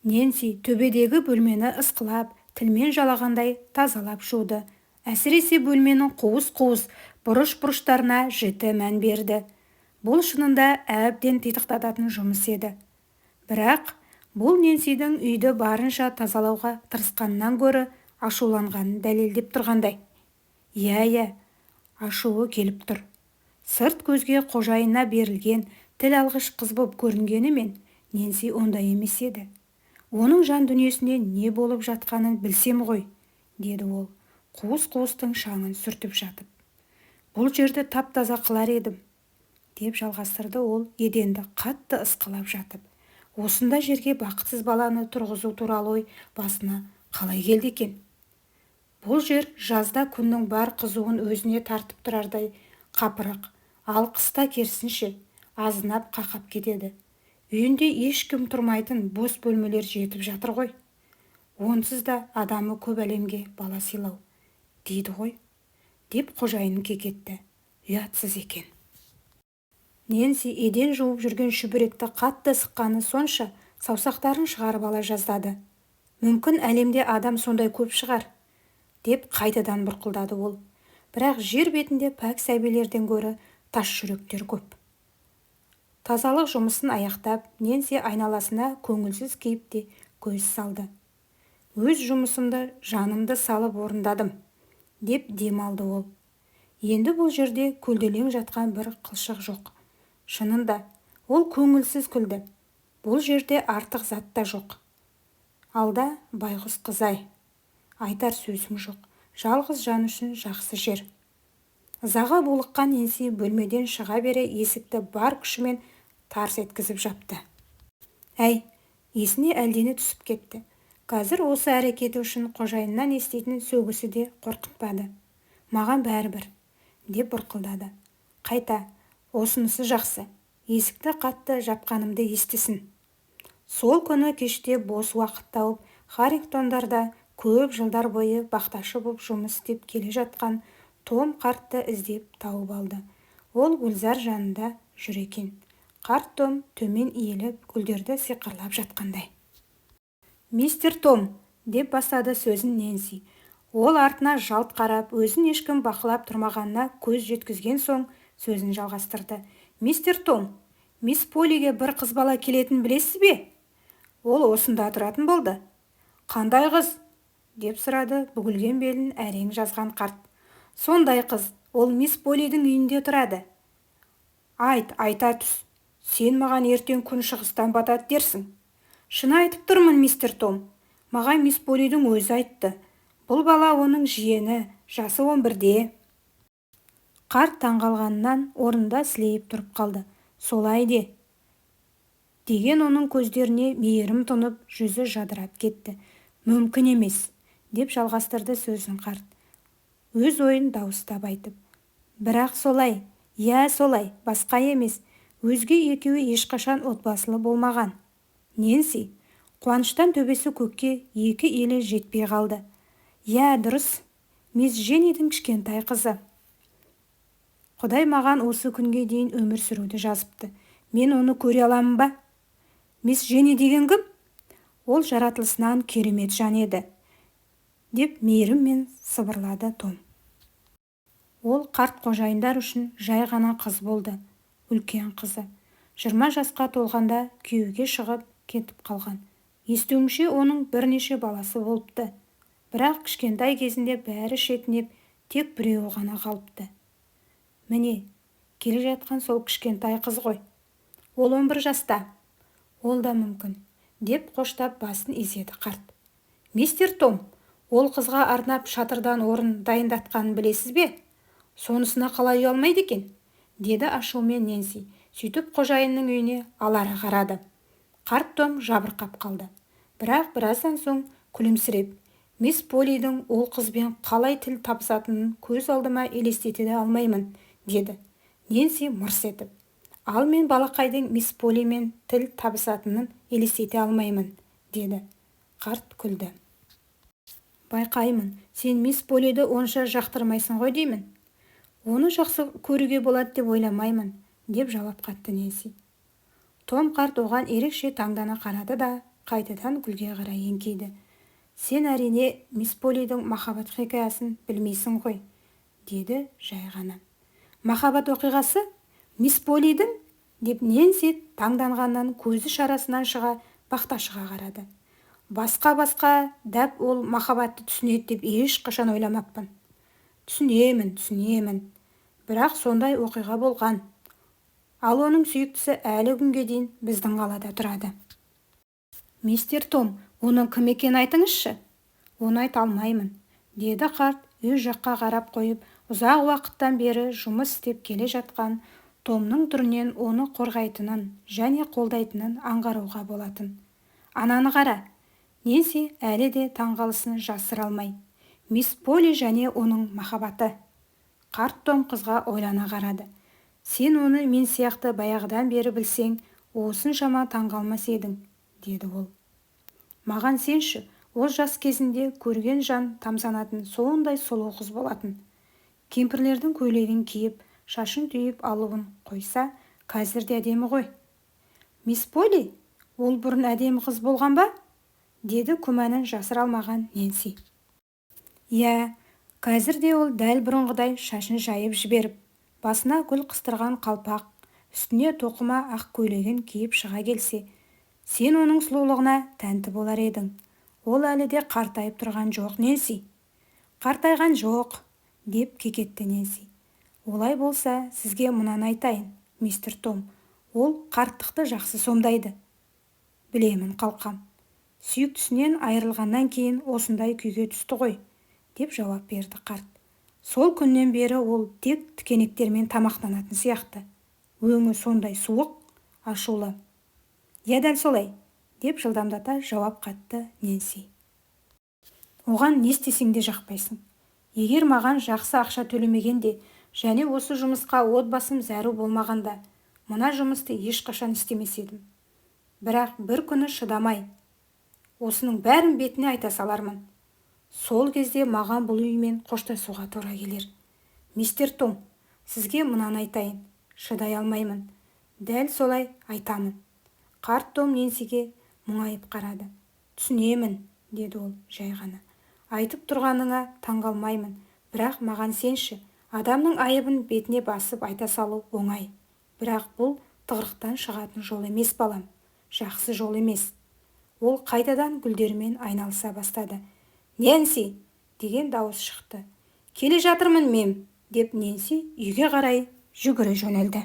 Нэнси төбедегі бөлмені ысқылап, тілмен жалағандай тазалап жуды. Әсіресе бөлменің қуыс-қуыс бұрыш-бұрыштарына жіті мән берді. Бұл шынында әбден титықтататын жұмыс еді. Бірақ бұл Нэнсидің үйді барынша тазалауға тырысқаннан гөрі ашуланғанын дәлелдеп тұрғандай. Иә, ашуы келіп тұр. Сырт көзге қожайынына берілген тіл алғыш қыз боп көрінгенімен, Нэнси ондай емес еді. Оның жан дүниесінде не болып жатқанын білсем ғой, деді ол, қуыс-қуыстың шаңын сүртіп жатып. Бұл жерді тап-таза қылар едім, деп жалғастырды ол еденді қатты ысқылап жатып. Осында жерге бақытсыз баланы тұрғызу туралы ой басына қалай келді екен? Бұл жер жазда күннің бар қызуын өзіне тартып тұрардай қапырық, ал қыста керісінше азынап қақап кетеді. Үйінде ешкім тұрмайтын бос бөлмелер жетіп жатыр ғой. Онсыз да адамы көп әлемге бала сыйлау, дейді ғой, деп қожайын кекетті. Ұятсыз екен. Нэнси еден жуып жүрген шүбіректі қатты сыққаны сонша саусақтарын шығарып ала жаздады. Мүмкін әлемде адам сондай көп шығар, деп қайтадан бұрқылдады ол. Бірақ жер бетінде пәк сәбилерден гөрі тас жүректер көп. Тазалық жұмысын аяқтап, Нэнси айналасына көңілсіз кейіпте көз салды. Өз жұмысымды жанымды салып орындадым, деп демалды ол. Енді бұл жерде көлделең жатқан бір қылшық жоқ. Шынында, ол көңілсіз күлді. Бұл жерде артық зат та жоқ. Алда байғұс қызай. Айтар сөзім жоқ. Жалғыз жан үшін жақсы жер. Ызаға булыққан Нэнси бөлмеден шыға бере есікті бар күшімен тарс еткізіп жапты. Әй, есіне әлдені түсіп кетті. Қазір осы әрекеті үшін қожайыннан еститін сөгісі де қорқытпады. Маған бәрібір, деп бұрқылдады. Қайта, осынысы жақсы. Есікті қатты жапқанымды естісін. Сол күні кеште бос уақыт тауып, Харрингтондарда көп жылдар бойы бақташы боп жұмыс істеп келе жатқан Том қартты іздеп тауып алды. Ол гүлзар жанында жүр екен. Қарт Том төмен иіліп, гүлдерді сиқырлап жатқандай. Мистер Том, деп бастады сөзін Нэнси. Ол артына жалт қарап, өзін ешкім бақылап тұрмағанына көз жеткізген соң сөзін жалғастырды. Мистер Том, мисс Полиге бір қыз бала келетін білесіз бе? Ол осында тұратын болды. Қандай қыз? Деп сұрады бүгілген белін әрең жазған қарт. Сондай қыз, ол мисс Полидің үйінде тұрады. Айта түс. Сен маған ертең күн шығыстан батады дерсің. Шын айтып тұрмын, мистер Том. Маған мисс Полидің өзі айтты. Бұл бала оның жиені, жасы 11-де. Қарт таңғалғаннан орнында сілейіп тұрып қалды. Солай де. Деген оның көздеріне мейірім тұнып, жүзі жадырап кетті. Мүмкін емес, деп жалғастырды сөзін қарт. Өз ойын дауыстап айтып. Бірақ солай, солай, басқа емес. Өзге екеуі ешқашан отбасылы болмаған. Нэнси, қуаныштан төбесі көкке екі елі жетпей қалды. Дұрыс, мисс Дженнидің кішкентай қызы. Құдай маған осы күнге дейін өмір сүруді жазыпты. Мен оны көре аламын ба? Мисс Дженни деген кім? Ол жаратылысынан керемет жан еді, деп мейіріммен сыбырлады Том. Ол қарт қожайындар үшін жай ғана қыз болды. Үлкен қызы. 20 жасқа толғанда күйеуге шығып кетіп қалған. Естуімше оның бірнеше баласы болыпты. Бірақ кішкентай кезінде бәрі шетінеп, тек біреуі ғана қалыпты. Міне, келе жатқан сол кішкентай қыз ғой. Ол 11 жаста. Ол да мүмкін, деп қоштап басын изеді қарт. Мистер Том, ол қызға арнап шатырдан орын дайындатқанын білесіз бе? Сонысына қалай ұялмайды екен? Деді ашумен Нэнси. Сөйтіп қожайынның үйіне алара қарады. Қарт Том жабырқап қалды. Бірақ біраздан соң күлімсіреп, мисс Полидің ол қызбен қалай тіл табысатынын көз алдыма елестете алмаймын, деді. Нэнси мырс етіп. Ал мен балақайдың мисс Полимен тіл табысатынын елестете алмаймын, деді. Қарт күлді. Байқаймын, сен мисс Полиді онша жақтырмайсың ғой деймін. Оны жақсы көруге болады деп ойламаймын, деп жауап қатты Нэнси. Том қарт оған ерекше таңдана қарады да қайтадан гүлге қарай еңкейді. Сен әрине мисс Поллидің махаббат хикаясын білмейсің ғой, деді жай ғана. Махаббат оқиғасы? Мисс Поллидің? Деп Нэнси таңданғаннан көзі шарасынан шыға бақташыға қарады. Басқа дәп ол махаббатты түсінеді деп ешқашан ойламаппын. Түсінемін. Бірақ сондай оқиға болған. Ал оның сүйіктісі әлі күнге дейін біздің қалада тұрады. Мистер Том, оның кім екенін айтыңызшы? Оны айта алмаймын, деді қарт өз жаққа қарап қойып, ұзақ уақыттан бері жұмыс істеп келе жатқан Томның түрінен оны қорғайтынын және қолдайтынын аңғаруға болатын. Ананы қара. Нэнси әлі де таңғалысын жасыра алмай. Мисс Полли және оның махаббаты. Қарт Том қызға ойлана қарады. Сен оны мен сияқты баяғыдан бері білсең, осыншама таңғалмас едің, деді ол. Маған сенші, ол жас кезінде көрген жан тамсанатын сондай сұлу қыз болатын. Кемпірлердің көйлегін киіп, шашын түйіп алуын қойса, қазір де әдемі ғой. Мисс Полли, ол бұрын әдемі қыз болған ба? Деді күмәнін жасыра алмаған Нэнси. Иә, қазір де ол дәл бұрынғыдай шашын жайып жіберіп, басына гүл қыстырған қалпақ, үстіне тоқыма ақ көйлегін киіп шыға келсе, сен оның сұлулығына тәнті болар едің. Ол әлі де қартайып тұрған жоқ, Нэнси. Қартайған жоқ, деп кекетті Нэнси. Олай болса, сізге мұнан айтайын, мистер Том. Ол қарттықты жақсы сомдайды. Білемін, қалқам. Сүйіктісінен айырылғаннан кейін осындай күйге түсті ғой, деп жауап берді қарт. Сол күннен бері ол тек тікенектермен тамақтанатын сияқты. Өңі сондай суық, ашулы. Я дәл солай, деп жылдамдата жауап қатты Нэнси. Оған не істесең де жақпайсың. Егер маған жақсы ақша төлемегенде, және осы жұмысқа отбасым зәру болмағанда, мына жұмысты ешқашан істемес едім. Бірақ бір күні шыдамай, осының бәрін бетіне айта салармын. Сол кезде маған бұл үймен қоштасуға тура келер. Мистер Том, сізге мұнан айтайын, шыдай алмаймын. Дәл солай айтамын. Қарт Том Нэнсиге мұңайып қарады. Түсінемін, деді ол жай ғана. Айтып тұрғаныңа таңғалмаймын, бірақ маған сенші, адамның айыбын бетіне басып айта салу оңай. Бірақ бұл тығырықтан шығатын жол емес, балам. Жақсы жол емес. Ол қайтадан гүлдермен айналыса бастады. Нэнси, деген дауыс шықты. Келе жатырмын мем, деп Нэнси үйге қарай жүгіре жөнелді.